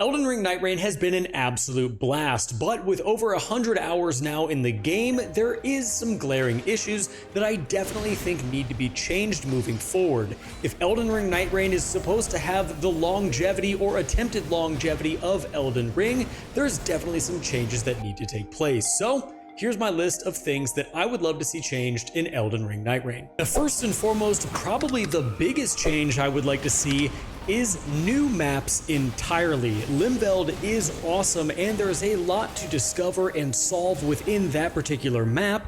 Elden Ring Nightreign has been an absolute blast, but with over 100 hours now in the game, there is some glaring issues that I definitely think need to be changed moving forward. If Elden Ring Nightreign is supposed to have the longevity or attempted longevity of Elden Ring, there's definitely some changes that need to take place. So here's my list of things that I would love to see changed in Elden Ring Nightreign. Now, first and foremost, probably the biggest change I would like to see is new maps entirely. Limveld is awesome and there's a lot to discover and solve within that particular map,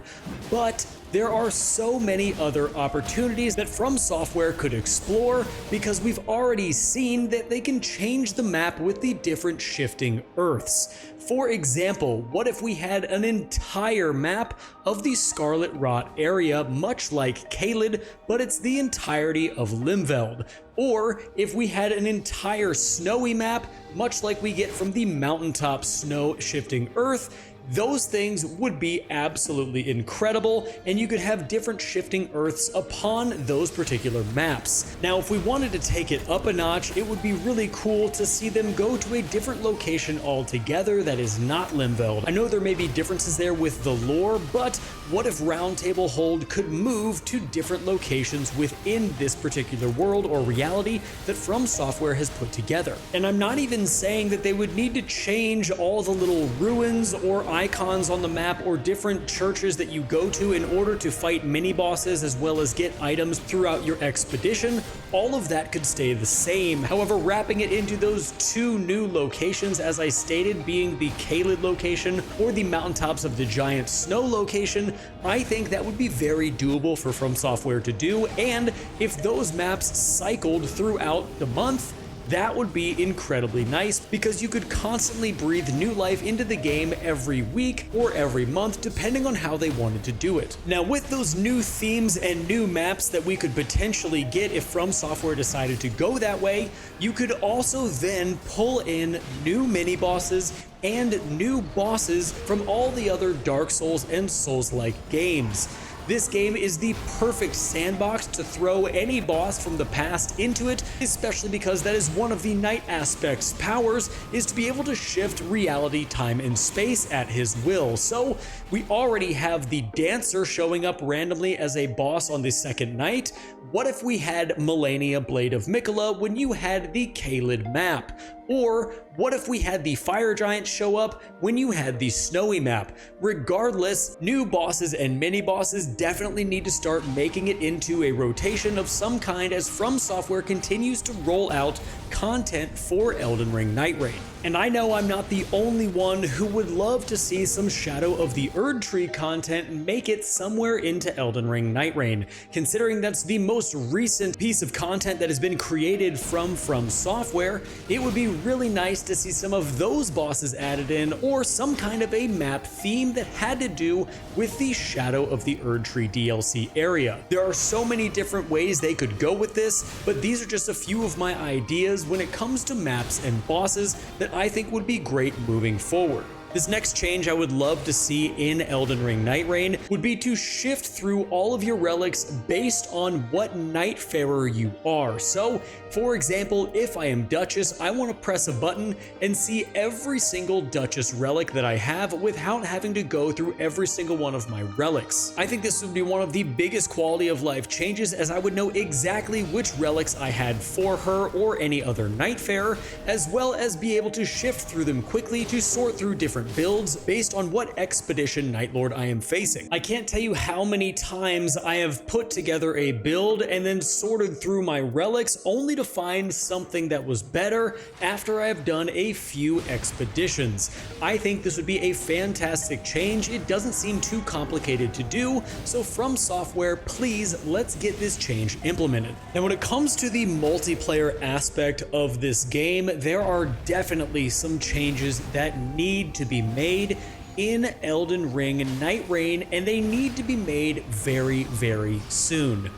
but there are so many other opportunities that From Software could explore because we've already seen that they can change the map with the different shifting earths. For example, what if we had an entire map of the Scarlet Rot area, much like Caelid, but it's the entirety of Limveld? Or if we had an entire snowy map, much like we get from the mountaintop snow shifting earth. Those things would be absolutely incredible, and you could have different shifting earths upon those particular maps. Now, if we wanted to take it up a notch, it would be really cool to see them go to a different location altogether that is not Limveld. I know there may be differences there with the lore, but what if Round Table Hold could move to different locations within this particular world or reality that From Software has put together? And I'm not even saying that they would need to change all the little ruins or icons on the map or different churches that you go to in order to fight mini bosses as well as get items throughout your expedition. All of that could stay the same. However, wrapping it into those two new locations, as I stated, being the Caelid location or the mountaintops of the giant snow location, I think that would be very doable for From Software to do. And if those maps cycled throughout the month, that would be incredibly nice because you could constantly breathe new life into the game every week or every month, depending on how they wanted to do it. Now, with those new themes and new maps that we could potentially get if From Software decided to go that way, you could also then pull in new mini bosses and new bosses from all the other Dark Souls and Souls-like games. This game is the perfect sandbox to throw any boss from the past into it, especially because that is one of the Night Aspect's powers, is to be able to shift reality, time, and space at his will. So we already have the Dancer showing up randomly as a boss on the second night. What if we had Melania Blade of Mikola when you had the Caelid map? Or what if we had the Fire Giant show up when you had the Snowy map? Regardless, new bosses and mini bosses definitely need to start making it into a rotation of some kind as From Software continues to roll out content for Elden Ring Nightreign. And I know I'm not the only one who would love to see some Shadow of the Erdtree content make it somewhere into Elden Ring Nightreign. Considering that's the most recent piece of content that has been created from Software, it would be really nice to see some of those bosses added in, or some kind of a map theme that had to do with the Shadow of the Erdtree DLC area. There are so many different ways they could go with this, but these are just a few of my ideas when it comes to maps and bosses that I think would be great moving forward. This next change I would love to see in Elden Ring Nightreign would be to shift through all of your relics based on what Nightfarer you are. So, for example, if I am Duchess, I want to press a button and see every single Duchess relic that I have without having to go through every single one of my relics. I think this would be one of the biggest quality of life changes, as I would know exactly which relics I had for her or any other Nightfarer, as well as be able to shift through them quickly to sort through different builds based on what expedition Nightlord I am facing. I can't tell you how many times I have put together a build and then sorted through my relics only to find something that was better after I have done a few expeditions. I think this would be a fantastic change. It doesn't seem too complicated to do, so From Software, please, let's get this change implemented. Now, when it comes to the multiplayer aspect of this game, there are definitely some changes that need to be made in Elden Ring Nightreign, and they need to be made very, very soon.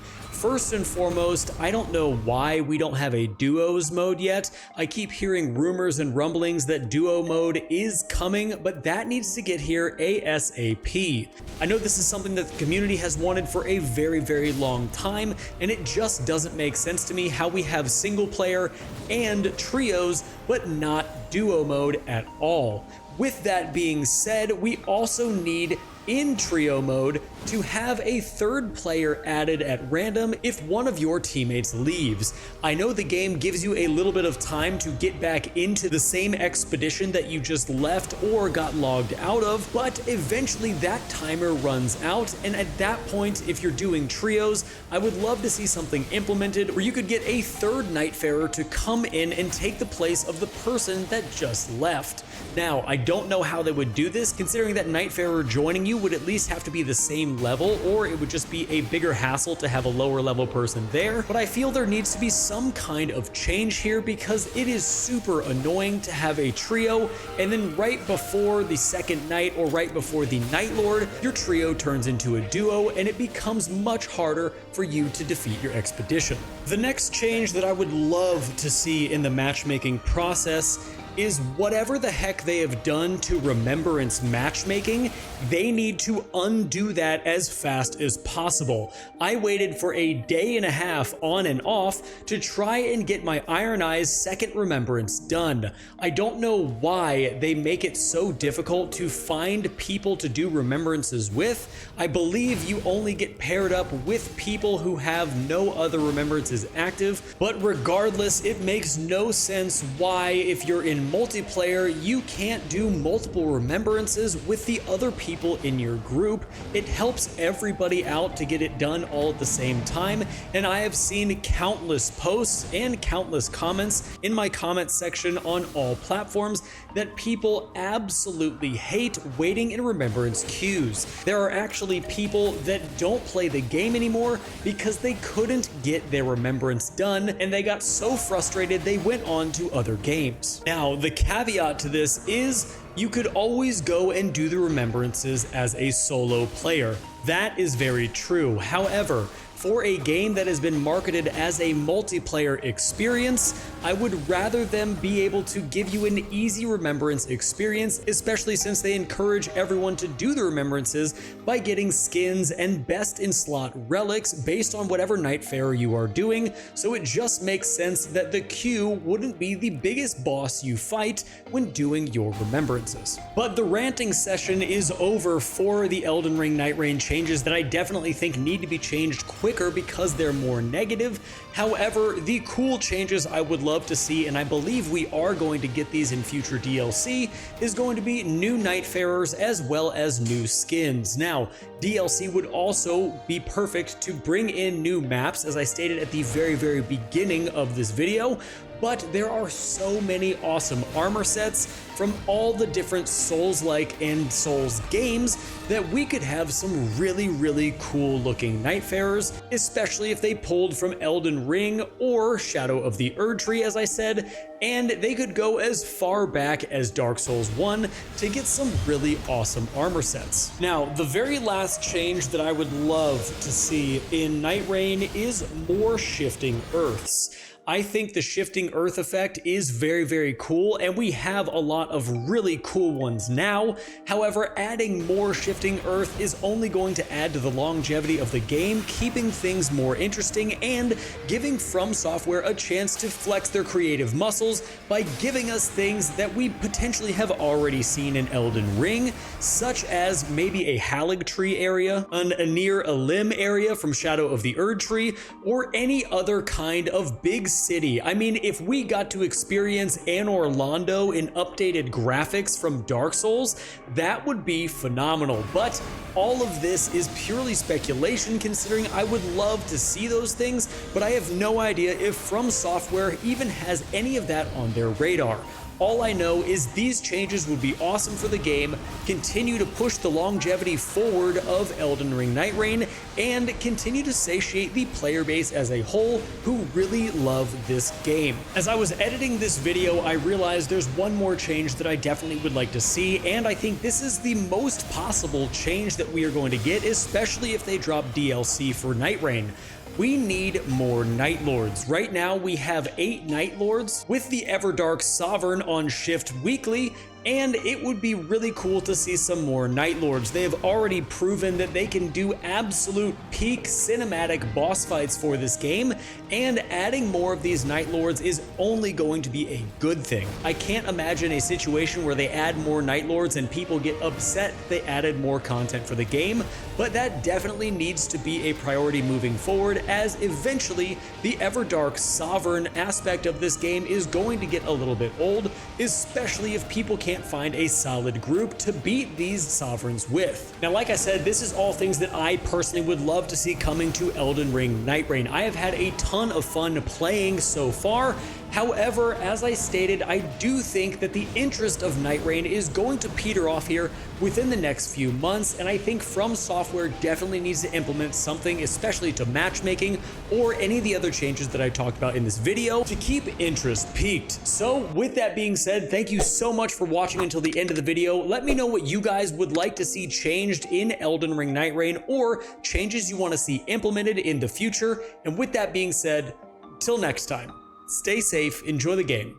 First and foremost, I don't know why we don't have a duos mode yet. I keep hearing rumors and rumblings that duo mode is coming, but that needs to get here ASAP. I know this is something that the community has wanted for a very, very long time, and it just doesn't make sense to me how we have single player and trios, but not duo mode at all. With that being said, we also need in trio mode to have a third player added at random if one of your teammates leaves. I know the game gives you a little bit of time to get back into the same expedition that you just left or got logged out of, but eventually that timer runs out, and at that point, if you're doing trios, I would love to see something implemented where you could get a third Nightfarer to come in and take the place of the person that just left. Now, I don't know how they would do this, considering that Nightfarer joining you would at least have to be the same level, or it would just be a bigger hassle to have a lower level person there. But I feel there needs to be some kind of change here, because it is super annoying to have a trio and then right before the second night or right before the Nightlord, your trio turns into a duo and it becomes much harder for you to defeat your expedition. The next change that I would love to see in the matchmaking process is whatever the heck they have done to Remembrance matchmaking, they need to undo that as fast as possible. I waited for a day and a half on and off to try and get my Iron Eyes second Remembrance done. I don't know why they make it so difficult to find people to do Remembrances with. I believe you only get paired up with people who have no other Remembrances active, but regardless, it makes no sense why, if you're in multiplayer, you can't do multiple Remembrances with the other people in your group. It helps everybody out to get it done all at the same time, and I have seen countless posts and countless comments in my comment section on all platforms that people absolutely hate waiting in Remembrance queues. There are actually people that don't play the game anymore because they couldn't get their Remembrance done, and they got so frustrated they went on to other games. Now, the caveat to this is you could always go and do the Remembrances as a solo player. That is very true. However, for a game that has been marketed as a multiplayer experience, I would rather them be able to give you an easy Remembrance experience, especially since they encourage everyone to do the Remembrances by getting skins and best in slot relics based on whatever Nightfarer you are doing, so it just makes sense that the queue wouldn't be the biggest boss you fight when doing your Remembrances. But the ranting session is over for the Elden Ring Nightreign changes that I definitely think need to be changed quicker because they're more negative. However, the cool changes I would love to see, and I believe we are going to get these in future DLC, is going to be new Nightfarers as well as new skins. Now, DLC would also be perfect to bring in new maps, as I stated at the very, very beginning of this video, but there are so many awesome armor sets from all the different Souls-like and Souls games that we could have some really, really cool looking Nightfarers, especially if they pulled from Elden Ring or Shadow of the Erdtree, as I said, and they could go as far back as Dark Souls 1 to get some really awesome armor sets. Now, the very last change that I would love to see in Nightreign is more shifting earths. I think the shifting earth effect is very, very cool, and we have a lot of really cool ones now. However, adding more shifting earth is only going to add to the longevity of the game, keeping things more interesting and giving From Software a chance to flex their creative muscles by giving us things that we potentially have already seen in Elden Ring, such as maybe a Haligtree area, an Anir Elim area from Shadow of the Erdtree, or any other kind of big city. I mean, if we got to experience Anor Londo in updated graphics from Dark Souls, that would be phenomenal. But all of this is purely speculation, considering I would love to see those things, but I have no idea if From Software even has any of that on their radar. All I know is these changes would be awesome for the game, continue to push the longevity forward of Elden Ring Nightreign, and continue to satiate the player base as a whole who really love this game. As I was editing this video, I realized there's one more change that I definitely would like to see, and I think this is the most possible change that we are going to get, especially if they drop DLC for Nightreign. we need more Nightlords. Right now we have 8 Nightlords with the Everdark Sovereign on shift weekly, and it would be really cool to see some more Nightlords. They have already proven that they can do absolute peak cinematic boss fights for this game, and adding more of these Nightlords is only going to be a good thing. I can't imagine a situation where they add more Nightlords and people get upset they added more content for the game, but that definitely needs to be a priority moving forward, as eventually the Everdark Sovereign aspect of this game is going to get a little bit old, especially if people can't find a solid group to beat these sovereigns with. Now, like I said, this is all things that I personally would love to see coming to Elden Ring Nightreign. I have had a ton of fun playing so far. However, as I stated, I do think that the interest of Nightreign is going to peter off here within the next few months, and I think From Software definitely needs to implement something, especially to matchmaking or any of the other changes that I talked about in this video, to keep interest peaked. So with that being said, thank you so much for watching until the end of the video. Let me know what you guys would like to see changed in Elden Ring Nightreign, or changes you want to see implemented in the future. And with that being said, till next time, stay safe, enjoy the game,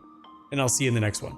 and I'll see you in the next one.